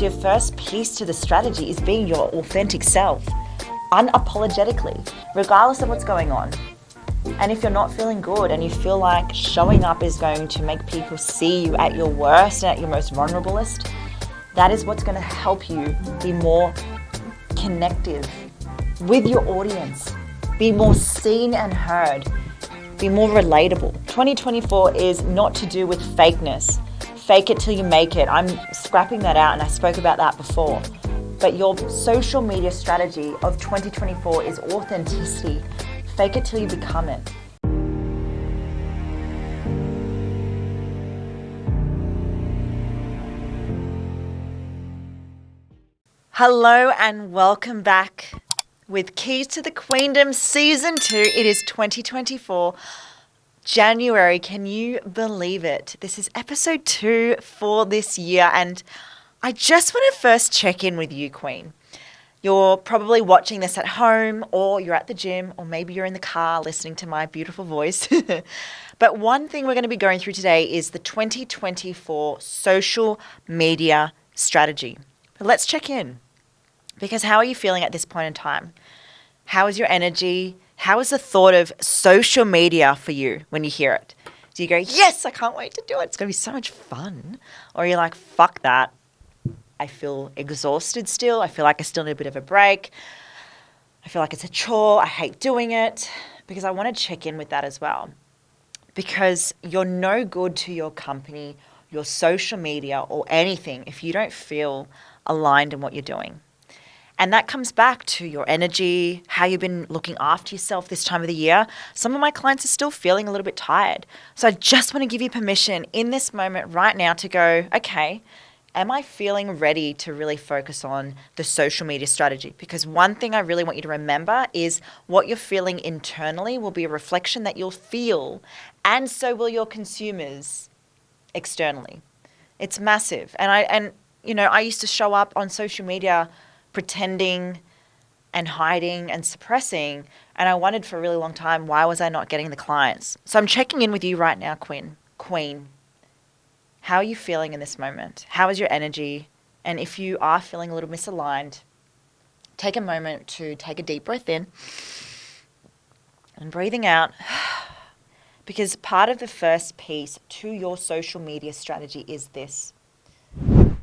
So your first piece to the strategy is being your authentic self, unapologetically, regardless of what's going on. And if you're not feeling good and you feel like showing up is going to make people see you at your worst and at your most vulnerablest, that is what's going to help you be more connective with your audience, be more seen and heard, be more relatable. 2024 is not to do with fakeness. Fake it till you make it. I'm scrapping that out, and I spoke about that before. But your social media strategy of 2024 is authenticity. Fake it till you become it. Hello and welcome back with Keys to the Queendom Season 2. It is 2024, January. Can you believe it? This is episode 2 for this year, and I just want to first check in with you, Queen. You're probably watching this at home, or you're at the gym, or maybe you're in the car listening to my beautiful voice. But one thing we're going to be going through today is the 2024 social media strategy. But let's check in, because how are you feeling at this point in time? How is your energy? How is the thought of social media for you when you hear it? Do you go, yes, I can't wait to do it, it's going to be so much fun? Or you're like, fuck that. I feel exhausted still. I feel like I still need a bit of a break. I feel like it's a chore. I hate doing it. Because I want to check in with that as well. Because you're no good to your company, your social media, or anything if you don't feel aligned in what you're doing. And that comes back to your energy, how you've been looking after yourself this time of the year. Some of my clients are still feeling a little bit tired. So I just want to give you permission in this moment right now to go, okay, am I feeling ready to really focus on the social media strategy? Because one thing I really want you to remember is what you're feeling internally will be a reflection that you'll feel, and so will your consumers externally. It's massive. And I used to show up on social media pretending and hiding and suppressing, and I wondered for a really long time, why was I not getting the clients? So I'm checking in with you right now, Queen. How are you feeling in this moment? How is your energy? And if you are feeling a little misaligned, take a moment to take a deep breath in and breathing out, because part of the first piece to your social media strategy is this.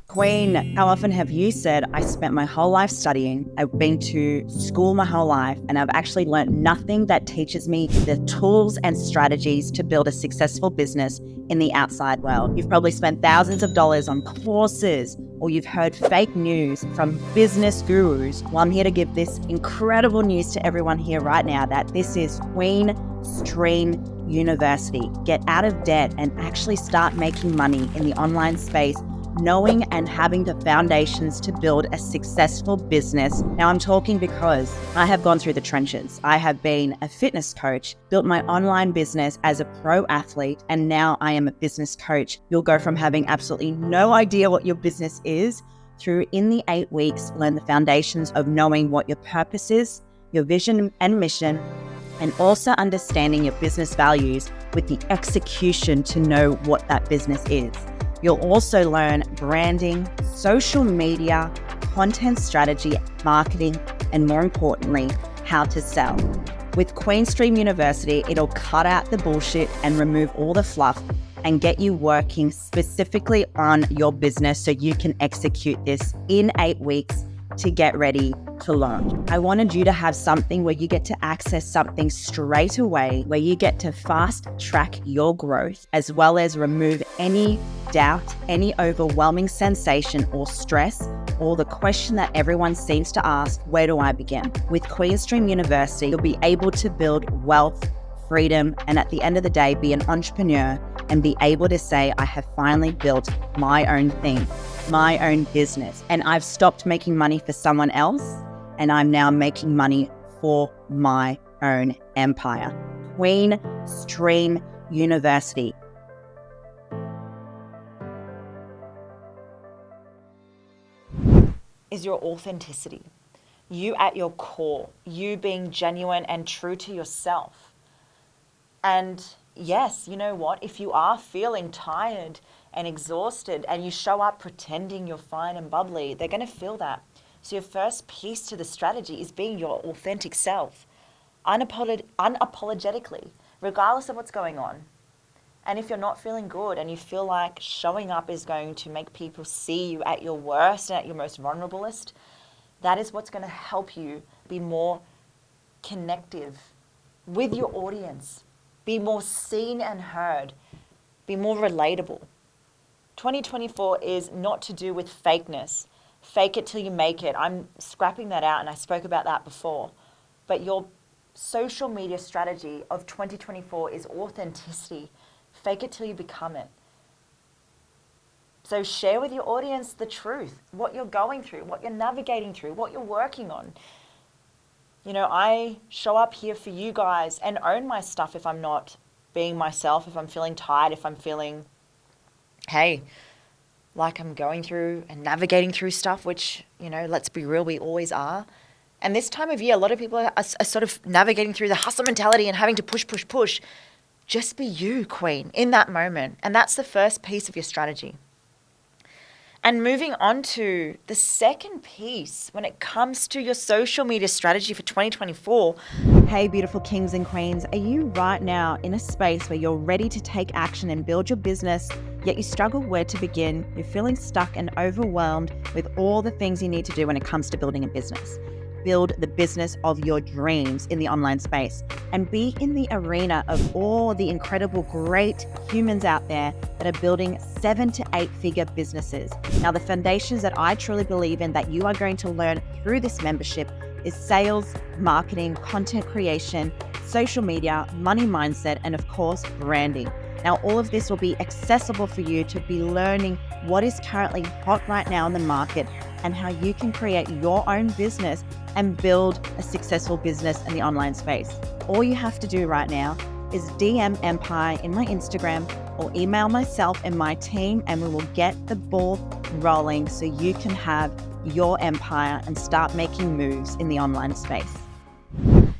Queen, how often have you said, I spent my whole life studying, I've been to school my whole life, and I've actually learned nothing that teaches me the tools and strategies to build a successful business in the outside world. You've probably spent thousands of dollars on courses, or you've heard fake news from business gurus. Well, I'm here to give this incredible news to everyone here right now that this is Queen Stream University. Get out of debt and actually start making money in the online space, knowing and having the foundations to build a successful business. Now, I'm talking because I have gone through the trenches. I have been a fitness coach, built my online business as a pro athlete, and now I am a business coach. You'll go from having absolutely no idea what your business is through, in the 8 weeks, learn the foundations of knowing what your purpose is, your vision and mission, and also understanding your business values with the execution to know what that business is. You'll also learn branding, social media, content strategy, marketing, and more importantly, how to sell. With Queenstream University, it'll cut out the bullshit and remove all the fluff and get you working specifically on your business so you can execute this in 8 weeks to get ready to launch. I wanted you to have something where you get to access something straight away, where you get to fast track your growth, as well as remove any doubt, any overwhelming sensation or stress, or the question that everyone seems to ask, where do I begin? With Queenstream University, you'll be able to build wealth, freedom, and at the end of the day, be an entrepreneur and be able to say, I have finally built my own thing, my own business. And I've stopped making money for someone else, and I'm now making money for my own empire. Queenstream University. Is your authenticity. You at your core, you being genuine and true to yourself. And yes, you know what? If you are feeling tired and exhausted and you show up pretending you're fine and bubbly, they're going to feel that. So your first piece to the strategy is being your authentic self, unapologetically, regardless of what's going on. And if you're not feeling good and you feel like showing up is going to make people see you at your worst and at your most vulnerablest, that is what's going to help you be more connective with your audience, be more seen and heard, be more relatable. 2024 is not to do with fakeness. Fake it till you make it. I'm scrapping that out, and I spoke about that before. But your social media strategy of 2024 is authenticity. Fake it till you become it. So share with your audience the truth, what you're going through, what you're navigating through, what you're working on. You know, I show up here for you guys and own my stuff if I'm not being myself, if I'm feeling tired, if I'm feeling, hey, like I'm going through and navigating through stuff, which, you know, let's be real, we always are. And this time of year, a lot of people are sort of navigating through the hustle mentality and having to push, push, push. Just be you, queen, in that moment. And that's the first piece of your strategy. And moving on to the second piece when it comes to your social media strategy for 2024. Hey, beautiful kings and queens, are you right now in a space where you're ready to take action and build your business, yet you struggle where to begin? You're feeling stuck and overwhelmed with all the things you need to do when it comes to building a business. Build the business of your dreams in the online space and be in the arena of all the incredible, great humans out there that are building 7 to 8 figure businesses. Now, the foundations that I truly believe in that you are going to learn through this membership is sales, marketing, content creation, social media, money mindset, and of course, branding. Now, all of this will be accessible for you to be learning what is currently hot right now in the market and how you can create your own business and build a successful business in the online space. All you have to do right now is DM Empire in my Instagram or email myself and my team, and we will get the ball rolling so you can have your empire and start making moves in the online space.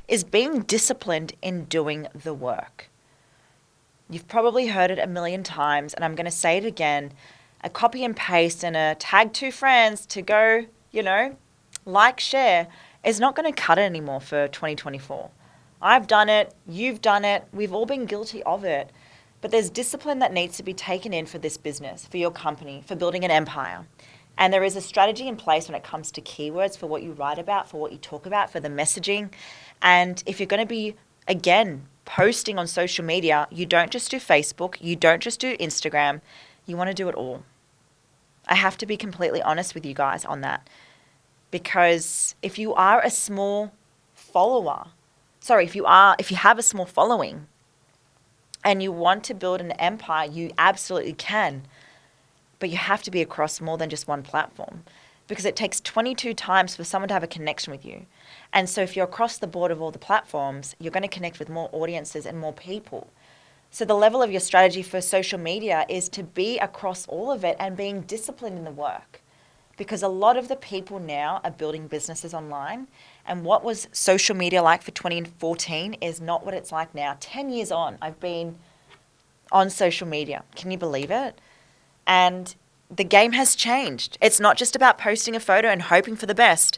Is being disciplined in doing the work. You've probably heard it a million times, and I'm going to say it again. A copy and paste and a tag 2 friends to go, you know, like, share is not going to cut it anymore for 2024. I've done it. You've done it. We've all been guilty of it. But there's discipline that needs to be taken in for this business, for your company, for building an empire. And there is a strategy in place when it comes to keywords for what you write about, for what you talk about, for the messaging. And if you're going to be, again, posting on social media, you don't just do Facebook, you don't just do Instagram, you want to do it all. I have to be completely honest with you guys on that. Because if you are a small follower, if you have a small following and you want to build an empire, you absolutely can. But you have to be across more than just one platform, because it takes 22 times for someone to have a connection with you. And so if you're across the board of all the platforms, you're going to connect with more audiences and more people. So the level of your strategy for social media is to be across all of it and being disciplined in the work. Because a lot of the people now are building businesses online. And what was social media like for 2014 is not what it's like now. 10 years on, I've been on social media. Can you believe it? And the game has changed. It's not just about posting a photo and hoping for the best.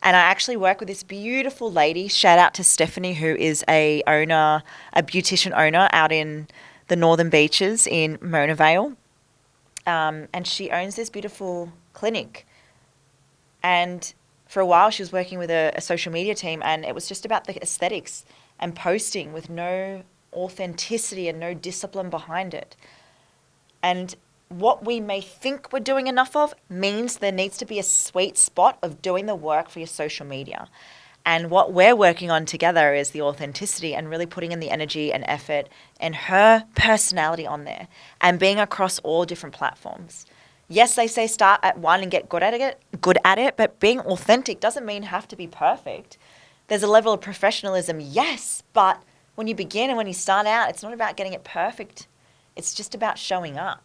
And I actually work with this beautiful lady. Shout out to Stephanie, who is a beautician owner out in the Northern Beaches in Mona Vale. And she owns this beautiful clinic. And for a while, she was working with a social media team, and it was just about the aesthetics and posting with no authenticity and no discipline behind it. And what we may think we're doing enough of means there needs to be a sweet spot of doing the work for your social media. And what we're working on together is the authenticity and really putting in the energy and effort and her personality on there and being across all different platforms. Yes, they say start at one and get good at it, but being authentic doesn't mean have to be perfect. There's a level of professionalism, yes, but when you begin and when you start out, it's not about getting it perfect. It's just about showing up.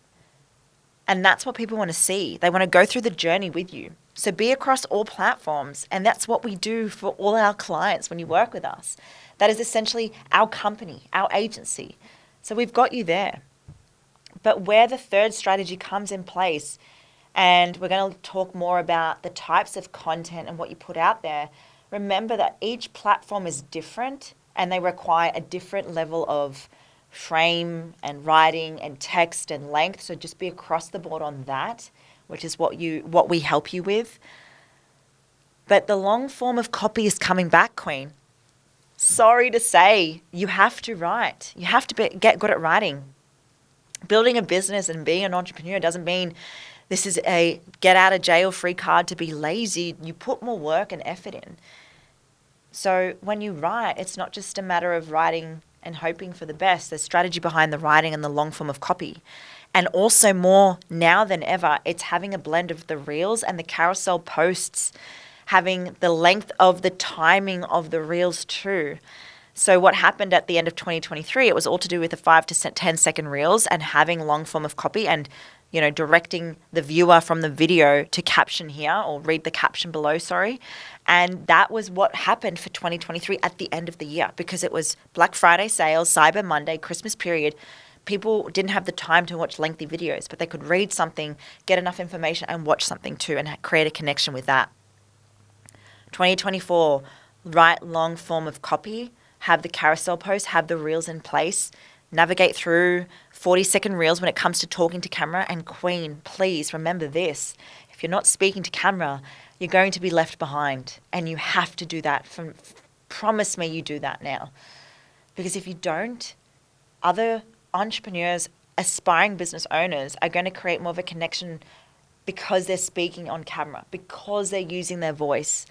And that's what people want to see. They want to go through the journey with you. So be across all platforms. And that's what we do for all our clients when you work with us. That is essentially our company, our agency. So we've got you there. But where the third strategy comes in place, and we're going to talk more about the types of content and what you put out there, remember that each platform is different and they require a different level of frame and writing and text and length. So just be across the board on that, which is what we help you with. But the long form of copy is coming back, Queen. Sorry to say, you have to write. You have to get good at writing. Building a business and being an entrepreneur doesn't mean this is a get out of jail free card to be lazy. You put more work and effort in. So when you write, it's not just a matter of writing and hoping for the best. There's strategy behind the writing and the long form of copy. And also more now than ever, it's having a blend of the reels and the carousel posts, having the length of the timing of the reels too. So what happened at the end of 2023, it was all to do with the 5 to 10 second reels and having long form of copy and, directing the viewer from the video to caption here or read the caption below, sorry. And that was what happened for 2023 at the end of the year, because it was Black Friday sales, Cyber Monday, Christmas period. People didn't have the time to watch lengthy videos, but they could read something, get enough information and watch something too and create a connection with that. 2024, write long form of copy, have the carousel post, have the reels in place, navigate through 40-second reels when it comes to talking to camera. And Queen, please remember this. If you're not speaking to camera, you're going to be left behind, and you have to do that. Promise me you do that now. Because if you don't, other entrepreneurs, aspiring business owners are going to create more of a connection because they're speaking on camera, because they're using their voice.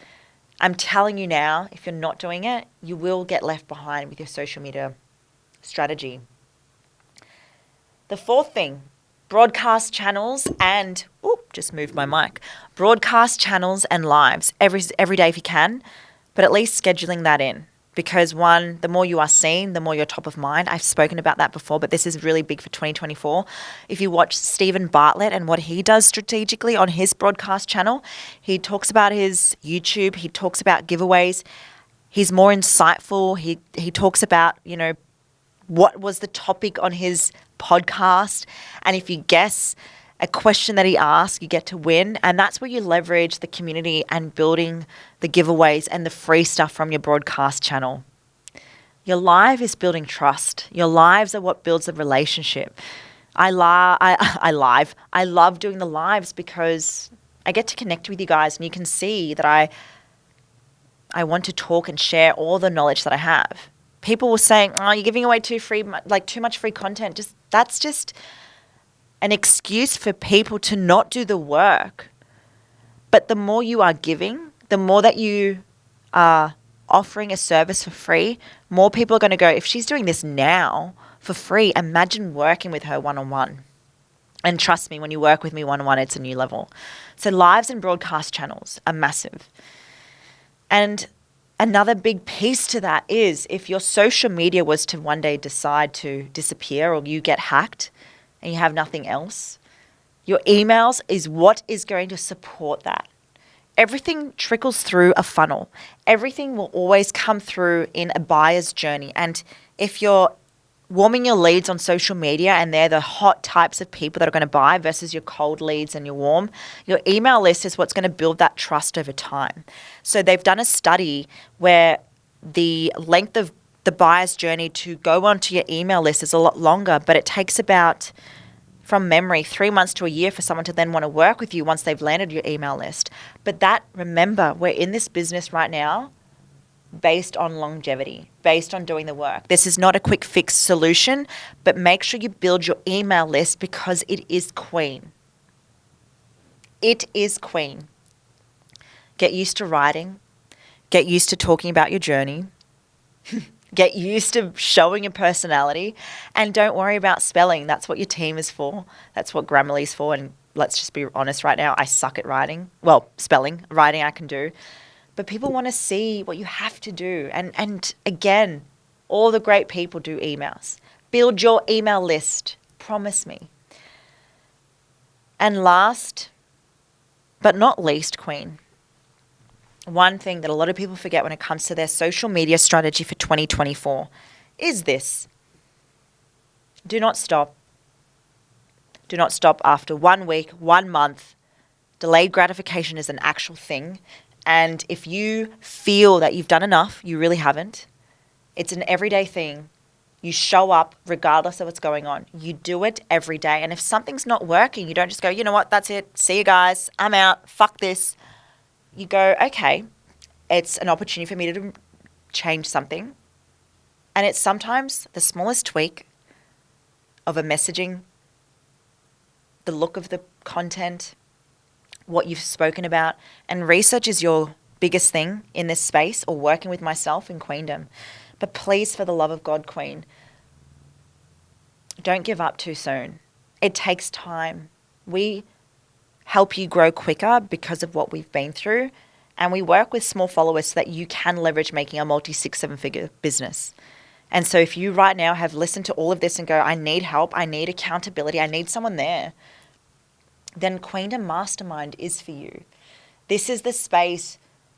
I'm telling you now, if you're not doing it, you will get left behind with your social media strategy. The fourth thing, broadcast channels and, just moved my mic, broadcast channels and lives every day if you can, but at least scheduling that in. Because one, the more you are seen, the more you're top of mind. I've spoken about that before, but this is really big for 2024. If you watch Stephen Bartlett and what he does strategically on his broadcast channel, he talks about his YouTube, he talks about giveaways. He's more insightful. He talks about, what was the topic on his podcast. And if you guess a question that he asks, you get to win. And that's where you leverage the community and building the giveaways and the free stuff from your broadcast channel. Your live is building trust. Your lives are what builds a relationship. I love doing the lives because I get to connect with you guys and you can see that I want to talk and share all the knowledge that I have. People were saying, "Oh, you're giving away too much free content." That's just an excuse for people to not do the work. But the more you are giving, the more that you are offering a service for free, more people are going to go, if she's doing this now for free, imagine working with her one-on-one. And trust me, when you work with me one-on-one, it's a new level. So lives and broadcast channels are massive. And another big piece to that is if your social media was to one day decide to disappear or you get hacked and you have nothing else, your emails is what is going to support that. Everything trickles through a funnel. Everything will always come through in a buyer's journey. And if you're warming your leads on social media and they're the hot types of people that are going to buy versus your cold leads and your warm, your email list is what's going to build that trust over time. So they've done a study where the length of the buyer's journey to go onto your email list is a lot longer, but it takes about, from memory, 3 months to a year for someone to then want to work with you once they've landed your email list. But that, remember, we're in this business right now based on longevity, based on doing the work. This is not a quick fix solution, but make sure you build your email list because it is queen. It is queen. Get used to writing. Get used to talking about your journey. Get used to showing your personality. And don't worry about spelling. That's what your team is for. That's what Grammarly is for. And let's just be honest right now, I suck at writing. Well, spelling. Writing I can do. But people want to see what you have to do. And again, all the great people do emails. Build your email list. Promise me. And last but not least, Queen, one thing that a lot of people forget when it comes to their social media strategy for 2024 is this. Do not stop. Do not stop after 1 week, 1 month. Delayed gratification is an actual thing. And if you feel that you've done enough, you really haven't. It's an everyday thing. You show up regardless of what's going on. You do it every day. And if something's not working, you don't just go, you know what, that's it. See you guys. I'm out. Fuck this. You go, okay, it's an opportunity for me to change something. And it's sometimes the smallest tweak of a messaging, the look of the content, what you've spoken about. And research is your biggest thing in this space, or working with myself in Queendom. But please, for the love of God, Queen, don't give up too soon. It takes time. We help you grow quicker because of what we've been through. And we work with small followers so that you can leverage making a multi-6, 7-figure business. And so if you right now have listened to all of this and go, I need help, I need accountability, I need someone there, then Queendom Mastermind is for you. This is the space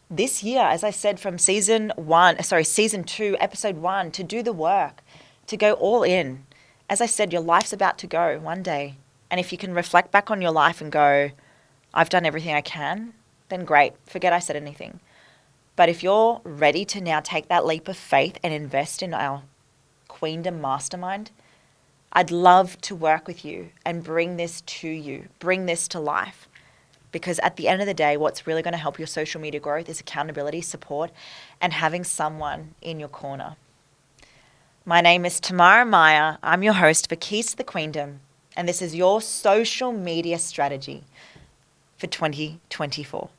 this year, as I said, from season 2, episode 1, to do the work, to go all in. As I said, your life's about to go one day. And if you can reflect back on your life and go, I've done everything I can, then great. Forget I said anything. But if you're ready to now take that leap of faith and invest in our Queendom Mastermind, I'd love to work with you and bring this to you, bring this to life. Because at the end of the day, what's really going to help your social media growth is accountability, support, and having someone in your corner. My name is Tamara Meyer. I'm your host for Keys to the Queendom, and this is your social media strategy for 2024.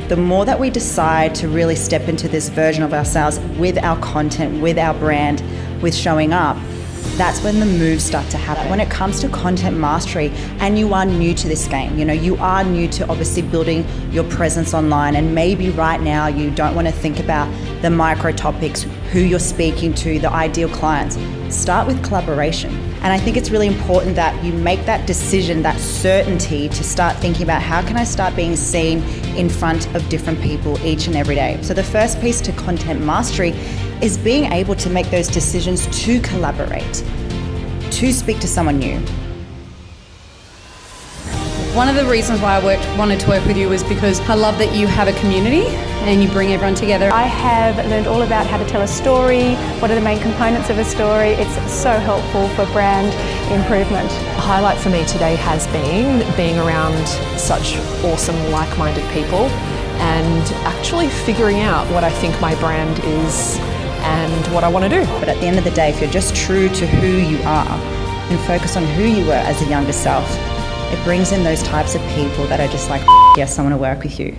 The more that we decide to really step into this version of ourselves with our content, with our brand, with showing up, that's when the moves start to happen. When it comes to content mastery, and you are new to this game, you are new to obviously building your presence online, and maybe right now you don't want to think about the micro topics, who you're speaking to, the ideal clients. Start with collaboration. And I think it's really important that you make that decision, that certainty, to start thinking about how can I start being seen in front of different people each and every day. So the first piece to content mastery is being able to make those decisions to collaborate, to speak to someone new. One of the reasons why I wanted to work with you was because I love that you have a community and you bring everyone together. I have learned all about how to tell a story, what are the main components of a story. It's so helpful for brand improvement. The highlight for me today has been being around such awesome, like-minded people and actually figuring out what I think my brand is and what I want to do. But at the end of the day, if you're just true to who you are and focus on who you were as a younger self, it brings in those types of people that are just like, yes, I want to work with you.